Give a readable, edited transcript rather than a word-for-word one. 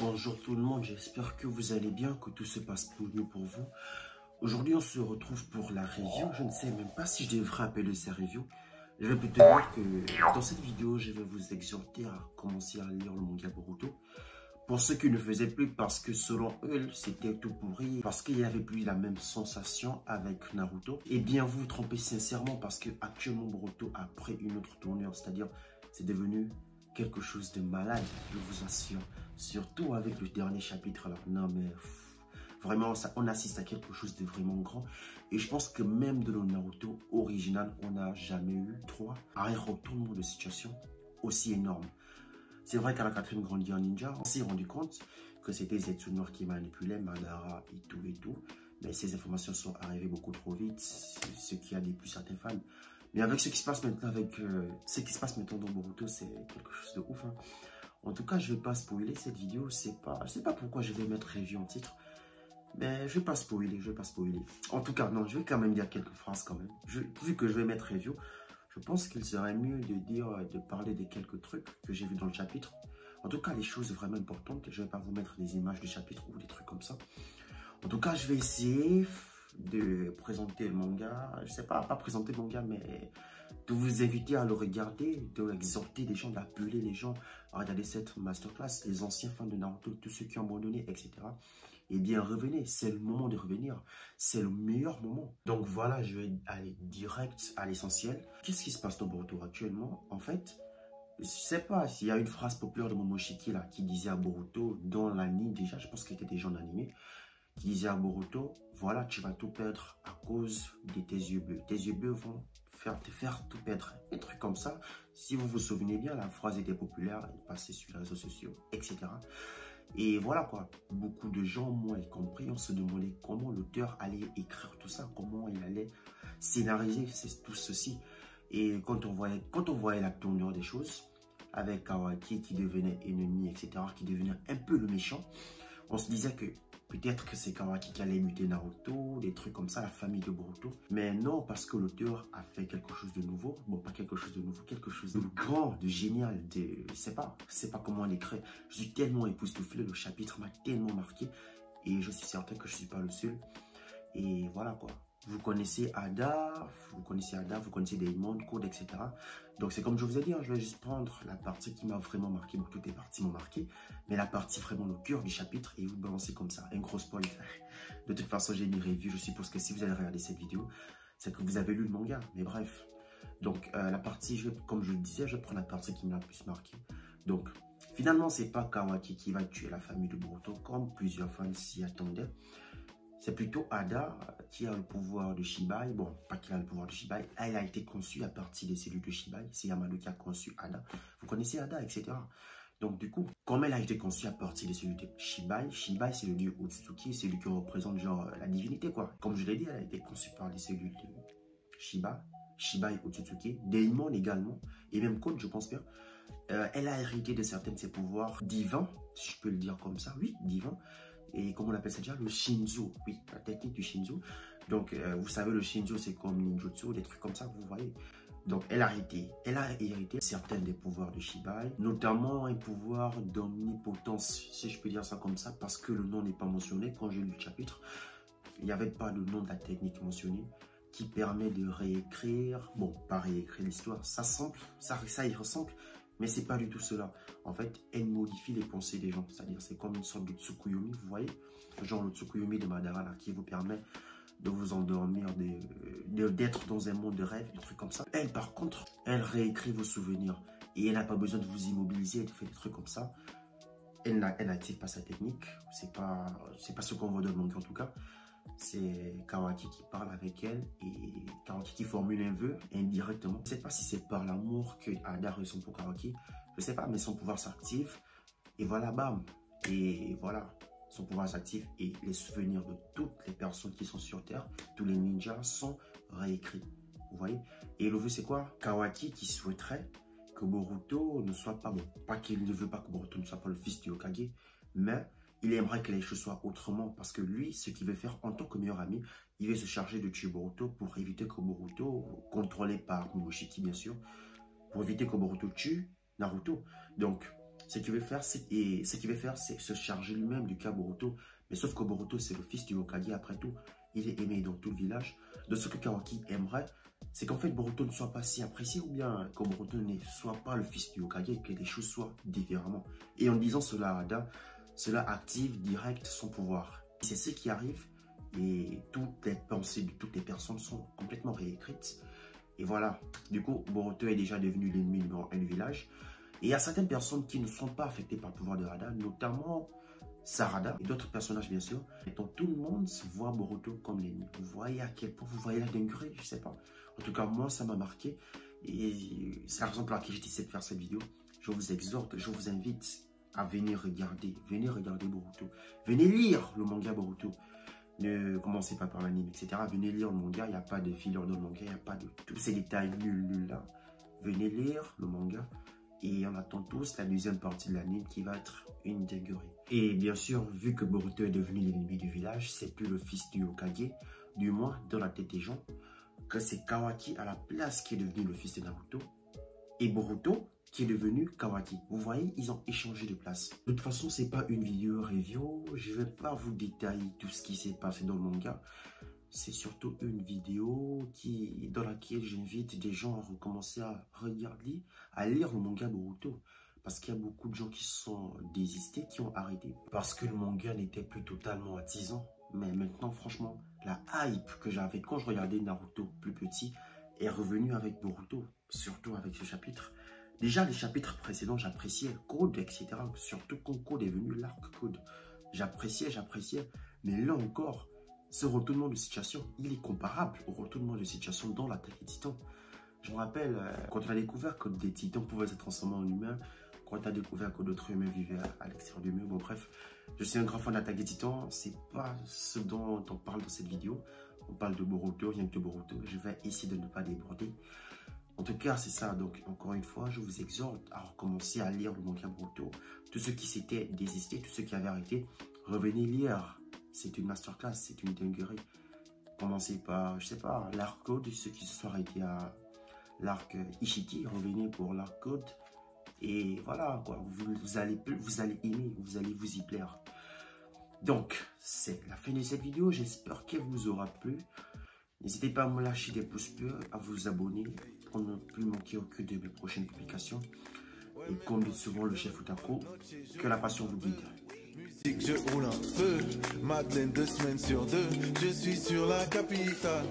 Bonjour tout le monde, j'espère que vous allez bien, que tout se passe pour mieux pour vous. Aujourd'hui, on se retrouve pour la review. Je ne sais même pas si je devrais appeler ça review. Je vais plutôt dire que dans cette vidéo, je vais vous exhorter à commencer à lire le manga Boruto. Pour ceux qui ne faisaient plus parce que selon eux, c'était tout pourri, parce qu'il n'y avait plus la même sensation avec Naruto. Eh bien, vous vous trompez sincèrement parce que actuellement Boruto a pris une autre tournure, c'est-à-dire c'est devenu quelque chose de malade, je vous assure. Surtout avec le dernier chapitre là. Non mais vraiment, on assiste à quelque chose de vraiment grand. Et je pense que même de le Naruto original, on n'a jamais eu trois retournements de situation aussi énormes. C'est vrai qu'à la quatrième grande guerre ninja, on s'est rendu compte que c'était Zetsunor qui manipulait Madara et tout. Mais ces informations sont arrivées beaucoup trop vite, ce qui a déplu certains fans. Mais avec ce qui se passe maintenant, dans Boruto, c'est quelque chose de ouf. Hein. En tout cas, je ne vais pas spoiler cette vidéo. Je ne sais pas pourquoi je vais mettre review en titre. Mais je ne vais pas spoiler, En tout cas, non, je vais quand même dire quelques phrases quand même. Vu que je vais mettre review, je pense qu'il serait mieux de parler de quelques trucs que j'ai vus dans le chapitre. En tout cas, les choses vraiment importantes. Je ne vais pas vous mettre des images du chapitre ou des trucs comme ça. En tout cas, je vais essayer de présenter le manga. Je ne sais pas présenter le manga, mais de vous inviter à le regarder, d'exhorter les gens, d'appeler les gens à regarder cette masterclass, les anciens fans de Naruto, tous ceux qui ont abandonné, etc. Eh bien, revenez, c'est le moment de revenir, c'est le meilleur moment. Donc voilà, je vais aller direct à l'essentiel. Qu'est-ce qui se passe dans Boruto actuellement? En fait, je sais pas s'il y a une phrase populaire de Momoshiki là, qui disait à Boruto, dans l'anime déjà, je pense qu'il était déjà en animé, qui disait à Boruto, voilà, tu vas tout perdre à cause de tes yeux bleus. Tes yeux bleus vont te faire tout perdre. Un truc comme ça. Si vous vous souvenez bien, la phrase était populaire, elle passait sur les réseaux sociaux, etc. Et voilà quoi. Beaucoup de gens, moi y compris, on se demandait comment l'auteur allait écrire tout ça, comment il allait scénariser tout ceci. Et quand on voyait la tournure des choses, avec Kawaki qui devenait ennemi, etc., qui devenait un peu le méchant, on se disait que peut-être que c'est Kawaki qui allait muter Naruto, des trucs comme ça, la famille de Boruto. Mais non, parce que l'auteur a fait quelque chose de nouveau. Bon, pas quelque chose de nouveau, quelque chose de grand, de génial, je sais pas comment l'écrire. Je suis tellement époustouflé, le chapitre m'a tellement marqué. Et je suis certain que je suis pas le seul. Et voilà quoi. Vous connaissez Ada, vous connaissez Daimon, Code, etc. Donc c'est comme je vous ai dit, hein, je vais juste prendre la partie qui m'a vraiment marqué. Bon, toutes les parties m'ont marqué, mais la partie vraiment le cœur du chapitre et vous balancez comme ça, un gros spoil. De toute façon, j'ai une review, je suppose que si vous allez regarder cette vidéo, c'est que vous avez lu le manga, mais bref. Donc la partie, comme je le disais, je prends la partie qui m'a le plus marqué. Donc finalement, c'est pas Kawaki qui va tuer la famille de Boruto, comme plusieurs fans s'y attendaient. C'est plutôt Ada qui a le pouvoir de Shibai. Bon, pas qu'il a le pouvoir de Shibai. Elle a été conçue à partir des cellules de Shibai. C'est Yamado qui a conçu Ada. Vous connaissez Ada, etc. Donc, du coup, comme elle a été conçue à partir des cellules de Shibai, Shibai, c'est le dieu Otsutsuki. C'est lui qui représente, genre, la divinité, quoi. Comme je l'ai dit, elle a été conçue par les cellules de Shibai Otsutsuki. Daimon également. Et même Code, je pense bien. Elle a hérité de certains de ses pouvoirs divins, si je peux le dire comme ça. Oui, divins. Et comment on appelle ça déjà? Le Shinzu. Oui, la technique du Shinzu. Donc, vous savez, le Shinzu, c'est comme ninjutsu, des trucs comme ça, vous voyez. Donc, elle a hérité certains des pouvoirs de Shibai, notamment un pouvoir d'omnipotence, si je peux dire ça comme ça, parce que le nom n'est pas mentionné. Quand j'ai lu le chapitre, il n'y avait pas le nom de la technique mentionnée qui permet de réécrire, bon, pas réécrire l'histoire, ça y ressemble, mais c'est pas du tout cela. En fait, elle modifie les pensées des gens. C'est-à-dire, c'est comme une sorte de Tsukuyomi, vous voyez? Genre le Tsukuyomi de Madara, là, qui vous permet de vous endormir, d'être dans un monde de rêve, des trucs comme ça. Elle, par contre, elle réécrit vos souvenirs. Et elle n'a pas besoin de vous immobiliser, elle fait des trucs comme ça. Elle n'active pas sa technique. C'est pas ce qu'on voit dans le manga, en tout cas. C'est Kawaki qui parle avec elle et Kawaki qui formule un vœu indirectement. Je ne sais pas si c'est par l'amour que Ada ressent pour Kawaki. Je ne sais pas, mais son pouvoir s'active. Et voilà, bam. Et voilà, son pouvoir s'active et les souvenirs de toutes les personnes qui sont sur Terre, tous les ninjas sont réécrits. Vous voyez? Et le vœu, c'est quoi? Kawaki qui souhaiterait que Boruto ne soit pas bon. Pas qu'il ne veut pas que Boruto ne soit pas le fils du Hokage, mais il aimerait que les choses soient autrement parce que lui, ce qu'il veut faire en tant que meilleur ami, il veut se charger de tuer Boruto pour éviter que Boruto, contrôlé par Momoshiki bien sûr, pour éviter que Boruto tue Naruto. Donc, Ce qu'il veut faire, c'est se charger lui-même du cas Boruto. Mais sauf que Boruto, c'est le fils du Hokage après tout. Il est aimé dans tout le village. De ce que Kawaki aimerait, c'est qu'en fait Boruto ne soit pas si apprécié ou bien que Boruto ne soit pas le fils du Hokage et que les choses soient différemment. Et en disant cela à Ada, cela active direct son pouvoir. C'est ce qui arrive et toutes les pensées de toutes les personnes sont complètement réécrites. Et voilà, du coup, Boruto est déjà devenu l'ennemi numéro 1 du village. Et il y a certaines personnes qui ne sont pas affectées par le pouvoir de Ada, notamment Sarada et d'autres personnages bien sûr. Et donc tout le monde voit Boruto comme l'ennemi. Vous voyez à quel point, vous voyez la dinguerie, je sais pas. En tout cas, moi, ça m'a marqué. Et c'est la raison pour laquelle j'ai décidé de faire cette vidéo. Je vous exhorte, je vous invite à venir regarder. Venez regarder Boruto. Venez lire le manga Boruto. Ne commencez pas par l'anime, etc. Venez lire le manga. Il n'y a pas de filler dans le manga. Il n'y a pas de tous ces détails nuls là. Venez lire le manga. Et on attend tous la deuxième partie de l'anime qui va être une dinguerie. Et bien sûr, vu que Boruto est devenu l'ennemi du village, c'est plus le fils du Hokage, du moins dans la tête des gens, que c'est Kawaki à la place qui est devenu le fils de Naruto, et Boruto qui est devenu Kawaki. Vous voyez, ils ont échangé de place. De toute façon, c'est pas une vidéo review, je vais pas vous détailler tout ce qui s'est passé dans le manga. C'est surtout une vidéo dans laquelle j'invite des gens à recommencer à regarder, à lire le manga Boruto. Parce qu'il y a beaucoup de gens qui sont désistés, qui ont arrêté. Parce que le manga n'était plus totalement attisant. Mais maintenant, franchement, la hype que j'avais quand je regardais Naruto plus petit est revenue avec Boruto. Surtout avec ce chapitre. Déjà, les chapitres précédents, j'appréciais Code, etc. Surtout quand Code est venu, l'arc Code. J'appréciais. Mais là encore, ce retournement de situation, il est comparable au retournement de situation dans l'Attaque des Titans. Je me rappelle, quand on a découvert que des titans pouvaient se transformer en humains, quand on a découvert que d'autres humains vivaient à l'extérieur du mur. Bon bref, je suis un grand fan d'Attaque des Titans, c'est pas ce dont on parle dans cette vidéo. On parle de Boruto, rien que de Boruto. Je vais essayer de ne pas déborder. En tout cas, c'est ça. Donc, encore une fois, je vous exhorte à recommencer à lire le manga Boruto. Tous ceux qui s'étaient désistés, tous ceux qui avaient arrêté, revenez lire. C'est une masterclass, c'est une dinguerie. Commencez par, je sais pas, l'arc Code, ceux qui se sont arrêtés à l'arc Ishiki, revenez pour l'arc Code. Et voilà, quoi, vous allez aimer, vous allez vous y plaire. Donc, c'est la fin de cette vidéo. J'espère qu'elle vous aura plu. N'hésitez pas à me lâcher des pouces bleus, à vous abonner pour ne plus manquer aucune de mes prochaines publications. Et comme dit souvent le chef Otaku, que la passion vous guide. Je roule un peu, Madeleine 2 semaines sur 2, je suis sur la capitale.